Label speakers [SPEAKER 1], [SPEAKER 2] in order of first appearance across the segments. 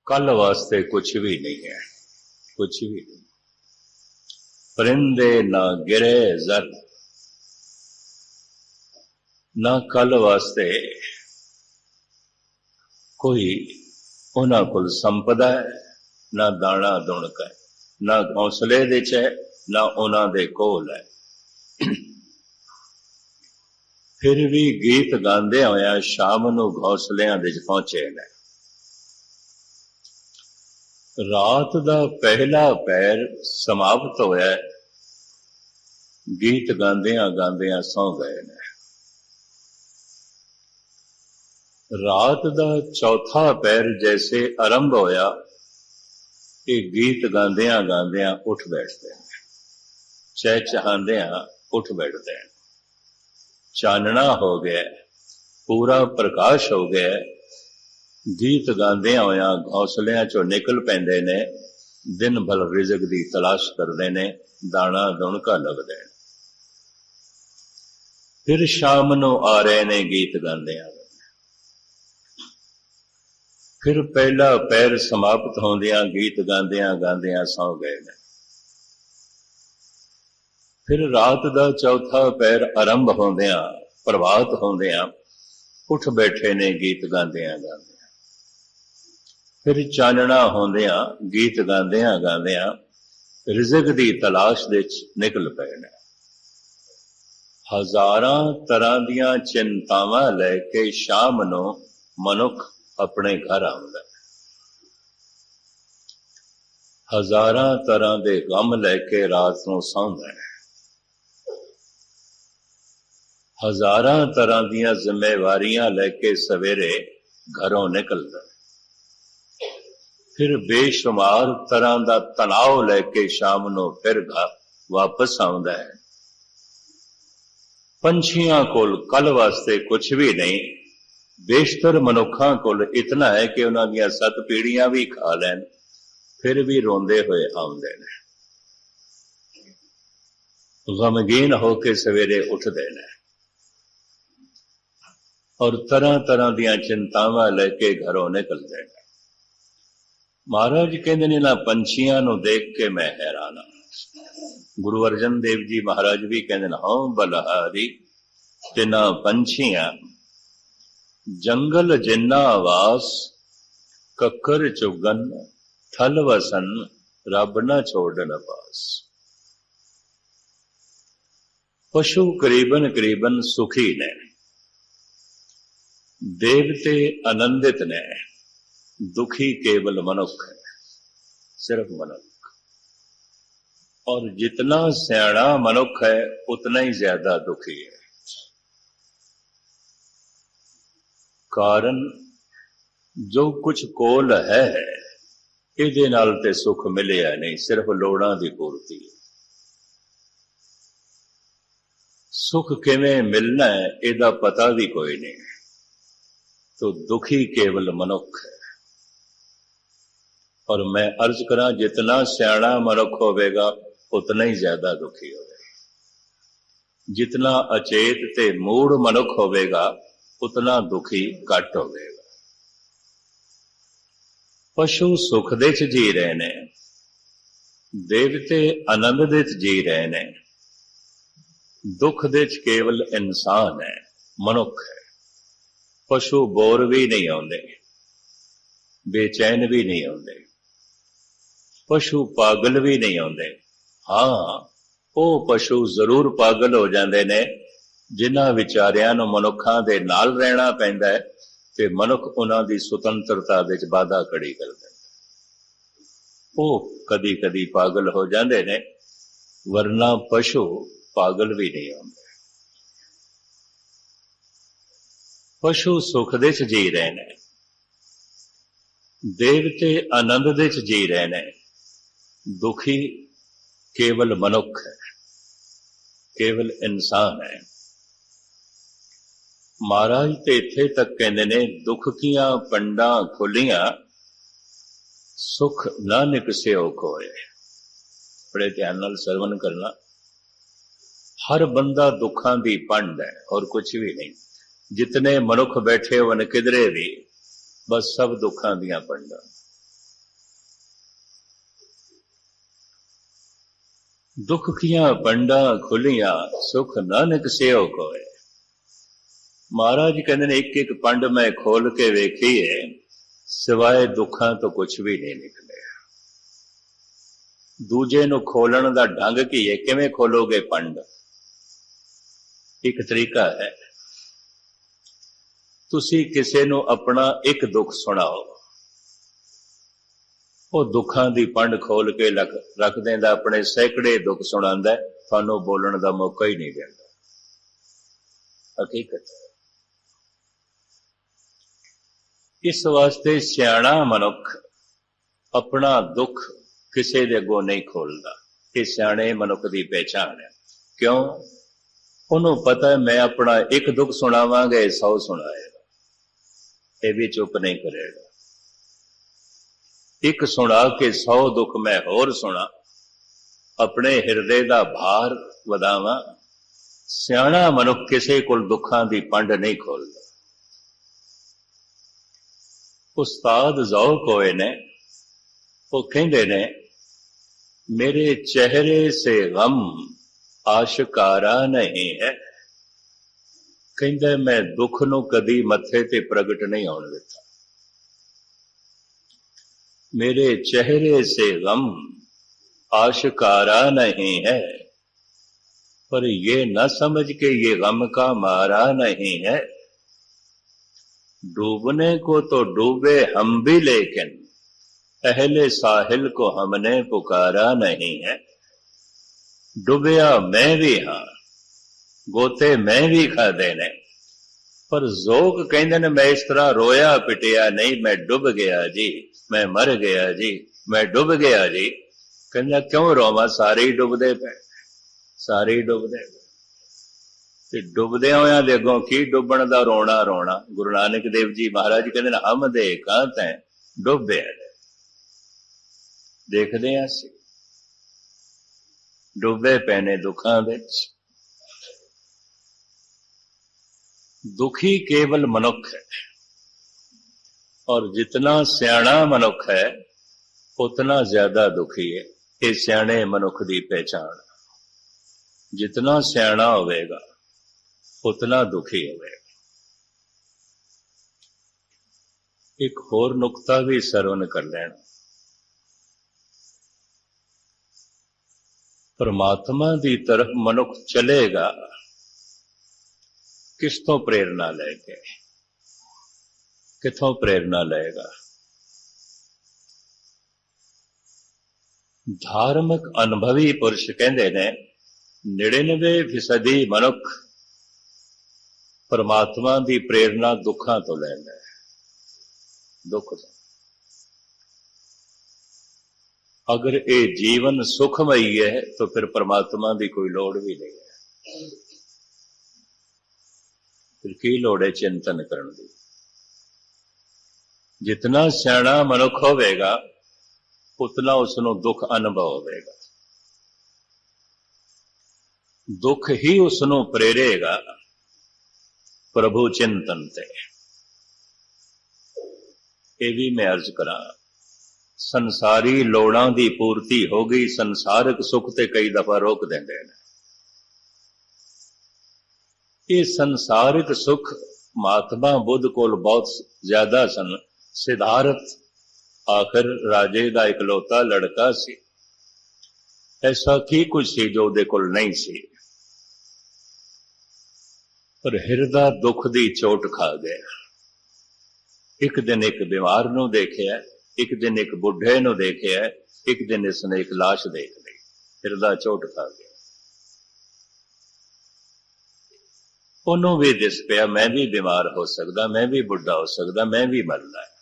[SPEAKER 1] कल वास्ते कुछ भी नहीं है, कुछ भी नहीं। परिंदे ना गिरे जर, ना कल वास्ते कोई उन्हां कोल संपदा है, ना दाना दुणक है, ना घौंसले विच है, ना उन्हां दे कोल है। फिर भी गीत गांदे होया शाम नूं घौंसलियां विच पहुंचे ने। रात दा पहला पैर समाप्त होया, गीत गांदियां गांदियां सौ गए ने। रात दा चौथा पैर जैसे आरंभ होया, ये गीत गांदियां गांदियां उठ बैठते हैं, चहचहांदियां उठ बैठते हैं। चानना हो गया, पूरा प्रकाश हो गया। गीत गांदियां होया घौंसलियां चो निकल पैंदे ने, दिन भर रिज़क दी तलाश करदे ने, दाना दुणका लभदे ने। फिर शाम नूं आ रहे ने गीत गांदियां। फिर पहला पैर समाप्त होंदियां गीत गांदियां गांदियां सौ गए ने। फिर रात दा चौथा पैर आरंभ होंदियां, प्रभात होंदियां उठ बैठे ने गीत गांदियां गांदियां। फिर चानना होंदियां गीत गांदियां गांदियां रिज़क दी तलाश विच निकल पए ने। हज़ारां तरह दीयां चिंतावां लैके शाम नूं मनुख अपने घर आउंदा है। हज़ारां तरह दे गम लैके रात नूं सौंदा है। हज़ारां तरह दीयां जिम्मेवारियां लैके सवेरे घरों निकलदा है। फिर बेशुमार तरह दा तनाव लैके शाम नूं फिर घर वापस आउंदा है। पंछियां कोल कल वास्ते कुछ भी नहीं, बेशतर मनुखां कोल इतना है कि उन्हां दीयां 7 पीढ़ियां भी खा लैन, फिर भी रोंदे हुए आउंदे ने, गमगीन होके सवेरे उठदे ने और तरह तरह दीयां चिंतावां लैके घरों निकलदे ने। महाराज कहते ने, ना पंछियां नूं देख के मैं हैरान हां। गुरु अर्जन देव जी महाराज भी कहते हैं, हाँ बलहारी ते ना पंछियां जंगल जिन्ना आवास, कक्कर चुगन थल वसन, रब न छोड़न पास। पशु करीबन करीबन सुखी ने, देवते आनंदित ने, दुखी केवल मनुख है, सिर्फ मनुख। और जितना सियाणा मनुख है उतना ही ज्यादा दुखी है। कारण जो कुछ कोल है इहदे नाल ते सुख मिलिया नहीं, सिर्फ लोड़ां दी पूर्ति है। सुख किवें मिलना है इहदा पता भी कोई नहीं, तो दुखी केवल मनुख है। और मैं अर्ज करा, जितना सियाणा मनुख होवेगा उतना ही ज्यादा दुखी होवेगा। जितना अचेत ते मूढ़ मनुख होवेगा उतना दुखी घट होवेगा। पशु सुख दे च जी रहे ने, देवते आनंद दे च जी रहे ने, दुख दे च केवल इंसान है, मनुख है। पशु बोर भी नहीं आउंदे, बेचैन भी नहीं आउंदे, पशु पागल भी नहीं आउंदे। हाँ, वो पशु जरूर पागल हो जाते ने जिन्हां विचारियां नूं मनुखां दे नाल रहना पैंदा है ते मनुख उन्हां दी सुतंत्रता विच बाधा खड़ी कर दिंदा। वो कदी कदी पागल हो जाते ने, वरना पशु पागल भी नहीं होंदे। पशु सुख दे च जी रहे ने, देवते आनंद दे च जी रहे ने, दुखी केवल मनुख है, केवल इंसान है। महाराज ते इत्थे तक कहंदे ने, दुख कियां पंडां खुलियां, सुख ना निकसियो खोए। बड़े ध्यान नाल सरवण करना। हर बंदा दुखां दी पंड है और कुछ भी नहीं। जितने मनुख बैठे होन किधरे भी, बस सब दुखां दियां पंडां। दुख किया पंडा खुलिया सुख नानक सेओ कोय। महाराज कहते ने एक एक पंड मैं खोल के वेखी है, सिवाय दुखा तो कुछ भी नहीं निकले। दूजे नू खोलण दा ढंग की है, किवें खोलोगे पंड? एक तरीका है, तुसी किसे नू अपना एक दुख सुनाओ, वो दुखों की पंड खोल के रख देंदा, अपने सैकड़े दुख सुनांदा, थानू बोलण का मौका ही नहीं देता। हकीकत है। इस वास्ते सियाणा मनुख अपना दुख किसी दे अगों नहीं खोलता। ये सियाणे मनुख की पहचान है। क्यों? उन्होंने पता है मैं अपना एक दुख सुनावांगा, 100 सुनाएगा, ये भी चुप नहीं करेगा। एक सुना के 100 दुख मैं होर सुना, अपने हिरदे का भार वधावा। सियाणा मनुख किसी को दुखों की पंड नहीं खोलता। उस्ताद ज़ौक़ होए ने, वो कहते ने, मेरे चेहरे से गम आशकारा नहीं है। कहते मैं दुख नू कदी मथे ते प्रगट नहीं होने देता। मेरे चेहरे से गम आशकारा नहीं है, पर ये न समझ के ये गम का मारा नहीं है। डूबने को तो डूबे हम भी, लेकिन अहले साहिल को हमने पुकारा नहीं है। डूबया मैं भी, हाँ गोते मैं भी खादे ने, पर ज़ौक़ कहंदे ने मैं इस तरह रोया पिटिया नहीं, मैं डूब गया जी, मैं मर गया जी, मैं डूब गया जी। कहंदा क्यों रोवा? सारे ही डुबदे पे, सारे ही डुबदे पे। डुबदे होया दे अगों की डुबण दा रोना रोना। गुरु नानक देव जी महाराज कहंदे ने हम दे कां तैं डुबे देखदे हां असीं, डुबे पैने दुखां विच। दुखी केवल मनुख है, और जितना सियाणा मनुख है उतना ज्यादा दुखी है। ये सियाणे मनुख की पहचान। जितना सियाणा होवेगा उतना दुखी होवेगा। एक होर नुकता भी सरवण कर लेना। परमात्मा की तरफ मनुख चलेगा किस तो प्रेरणा लेके? किथों प्रेरणा लेगा? धार्मिक अनुभवी पुरुष कहते ने 99% मनुख परमात्मा की प्रेरणा दुखों तो लैंदा है। दुख तो अगर ये जीवन सुखमयी है तो फिर परमात्मा की कोई लोड़ भी नहीं है। फिर की लोड़ है चिंतन करने की? जितना सियाणा मनुख होवेगा उतना उसनों दुख अनुभव होवेगा। दुख ही उसनों प्रेरेगा प्रभु चिंतन ते। ये भी मैं अर्ज करा, संसारी लोड़ां दी पूर्ति हो गई, संसारिक सुख ते कई दफा रोक देंदे ने। ये संसारिक सुख महात्मा बुद्ध कोल बहुत ज्यादा सन। सिद्धार्थ आखिर राजे का इकलौता लड़का सी, ऐसा की कुछ सी जो उहदे कोल नहीं सी, पर हिरदा दुख दी चोट खा गया। एक दिन एक बीमार नूं देखिया, एक दिन एक बुढ़े नूं देखिया, एक दिन इसने एक लाश देख ली। हिरदा चोट खा गया। उन्होंने भी दिस पिया मैं भी बीमार हो सकदा, मैं भी बुढ़ा हो सकदा, मैं भी मरना है।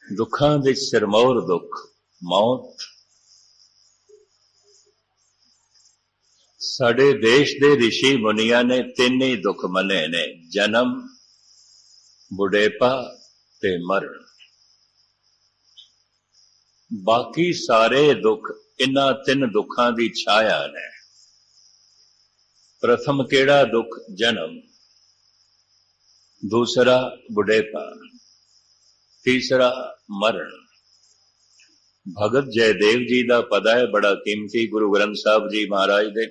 [SPEAKER 1] दुखां दे सिरमौर दुख मौत। साडे देश दे ऋषि मुनिया ने 3 ही दुख मने ने, जन्म, बुढ़ेपा ते मरण। बाकी सारे दुख इन्हां 3 दुखां दी छाया ने। प्रथम केड़ा दुख? जन्म, दूसरा बुढ़ेपा, तीसरा मरण। भगत जयदेव जी का पद है बड़ा कीमती गुरु ग्रंथ साहब जी महाराज दे।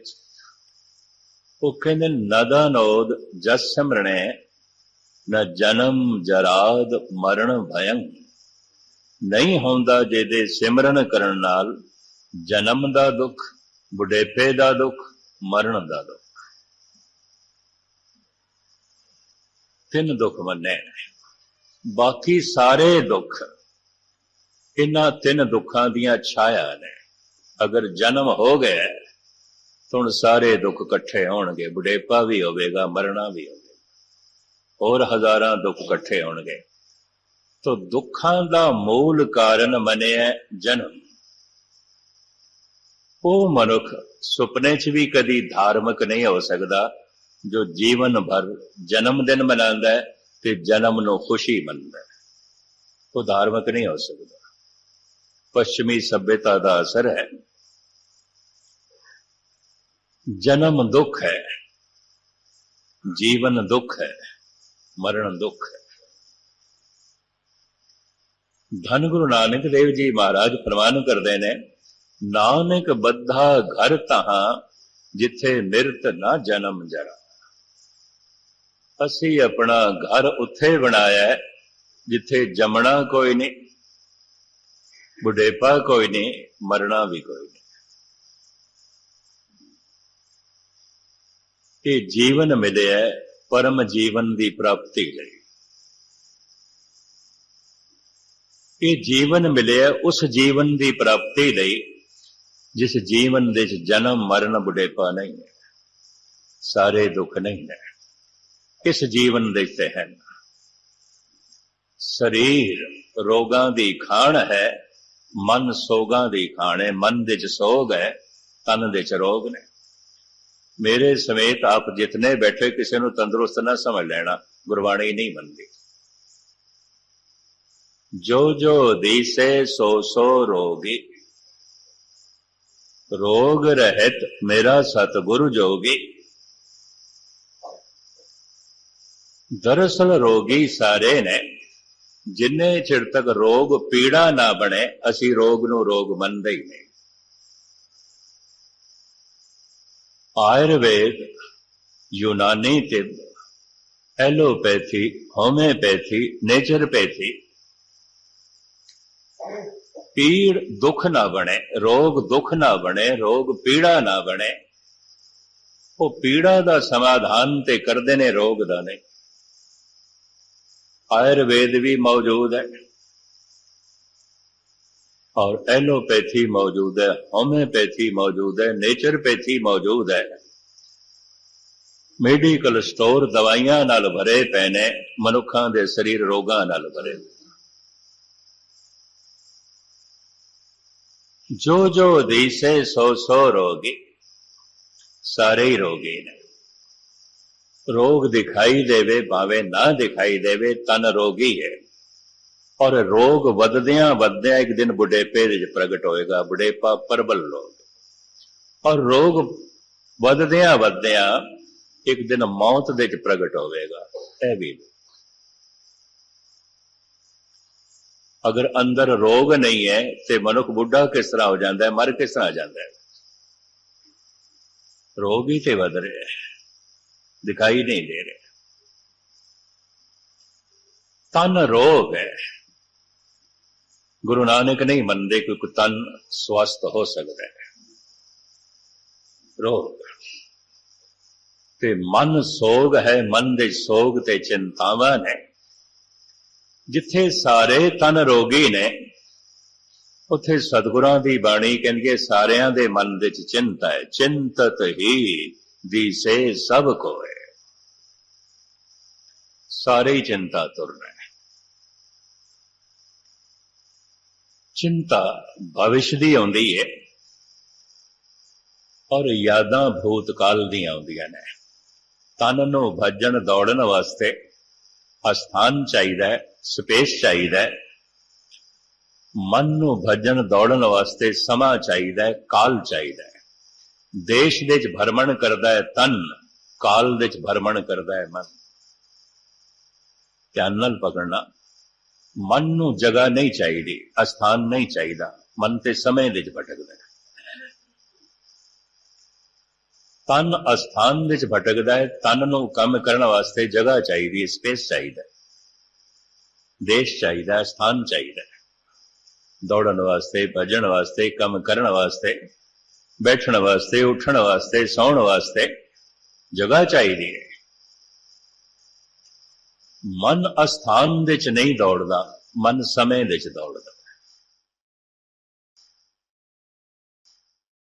[SPEAKER 1] वो कहते नदा नोद जस सिमरणे न जन्म जराद मरण भयं। नहीं होंदा जेदे सिमरन करन नाल जन्म दा दुख, बुढ़ेपे दा दुख, मरण दा दुख। तीन दुख मन्ने, बाकी सारे दुख इन्हां तीन दुखां दियां छाया ने। अगर जन्म हो गया तो हुण सारे दुख इकट्ठे होणगे, बुढ़ेपा भी होवेगा, मरना भी होवेगा, और हजारां दुख इकट्ठे होणगे। तो दुखां दा मूल कारण मनिया जन्म। वो मनुख सुपने च भी कदी धार्मिक नहीं हो सकता जो जीवन भर जन्मदिन मनांदा है ते जन्म नूं खुशी मनदा है। वो धार्मिक नहीं हो सकता। पश्चिमी सभ्यता का असर है। जन्म दुख है, जीवन दुख है, मरण दुख है। धन गुरु नानक देव जी महाराज फरमान करते ने, नानक बद्धा घर तहां जिथे मिरत ना जन्म जरा। असी अपना घर उत्थे बनाया है जिथे जमना कोई नहीं, बुढ़ेपा कोई नहीं, मरना भी कोई नहीं। ये जीवन मिले है परम जीवन की प्राप्ति लई। ये जीवन मिले है उस जीवन की प्राप्ति लई जिस जीवन दे जन्म मरण बुढ़ेपा नहीं है, सारे दुख नहीं है। इस जीवन दे है शरीर रोगां दी खाण है, मन सोगां दी खाण है। मन दे च सोग है, तन दे च रोग ने। मेरे समेत आप जितने बैठे किसी नूं तंदुरुस्त ना समझ लेना, गुरबाणी नहीं मनती। जो जो दीसे सो सो रोगी, रोग रहित मेरा सतगुरु जोगी। दरअसल रोगी सारे ने, जिन्ने चिर तक रोग पीड़ा ना बने असी रोग नूं रोग मनदे ही नहीं। आयुर्वेद, यूनानी तिब, एलोपैथी, होम्योपैथी, नेचुरोपैथी, पीड़ दुख ना बने, रोग दुख ना बने, रोग पीड़ा ना बने। वो पीड़ा दा समाधान ते करदे ने, रोग दा नहीं। आयुर्वेद भी मौजूद है और एलोपैथी मौजूद है, होम्योपैथी मौजूद है, नेचुरोपैथी मौजूद है। मेडिकल स्टोर दवाइयां नाल भरे पे ने, मनुखां दे शरीर रोगां नाल भरे। जो जो दीसे सो सो रोगी, सारे ही रोगी ने। रोग दिखाई देवे भावे ना दिखाई देवे, तन रोगी है। और रोग वधदियां वधदियां एक दिन बुढ़ेपे प्रगट होएगा, बुढ़ेपा प्रबल रोग। और रोग वधदियां वधदियां एक दिन मौत दे प्रगट होएगा। यह भी अगर अंदर रोग नहीं है तो मनुख बुढ़ा किस तरह हो जाता है, मर किस तरह जाता है। रोग ही तो वध रहे हैं, दिखाई नहीं दे रहे। तन रोग है। गुरु नानक नहीं मनते क्योंकि तन स्वस्थ हो सकता है। रोग ते मन सोग है, मन दे सोग ते चिंतावां ने। जिथे सारे तन रोगी ने उथे सतगुरां दी बाणी कहंदी है सारियां दे मन दे चिंता है। चिंतत ही दिसे सब कोय, सारे ही चिंता तुरना है। चिंता भविष्य दी आउंदी है और यादां भूतकाल दी आउंदियां ने। तन नूं भजन दौड़न वास्ते स्थान चाहिए, स्पेस चाहिए। मन नूं भजन दौड़न वास्ते समा चाहिए, काल चाहिए। देश दे च भरमण करदा है तन, काल दे च भरमण करदा है मन। ध्यान नाल पकड़ना। मन नूं जगह नहीं चाहिए, स्थान नहीं चाहिए, मन ते समय दे च भटकदा है। तन अस्थान दे च भटकदा है। तन नूं काम करन वास्ते जगह चाहिदी है, स्पेस चाहिदा है, देश चाहिदा है, स्थान चाहिदा है। दौड़न वास्ते, भजन वास्ते, काम करन वास्ते, बैठण वास्ते, उठण वास्ते, सौण वास्ते जगह चाहिदी है। मन अस्थान दे च नहीं दौड़दा, मन समय दे च दौड़दा।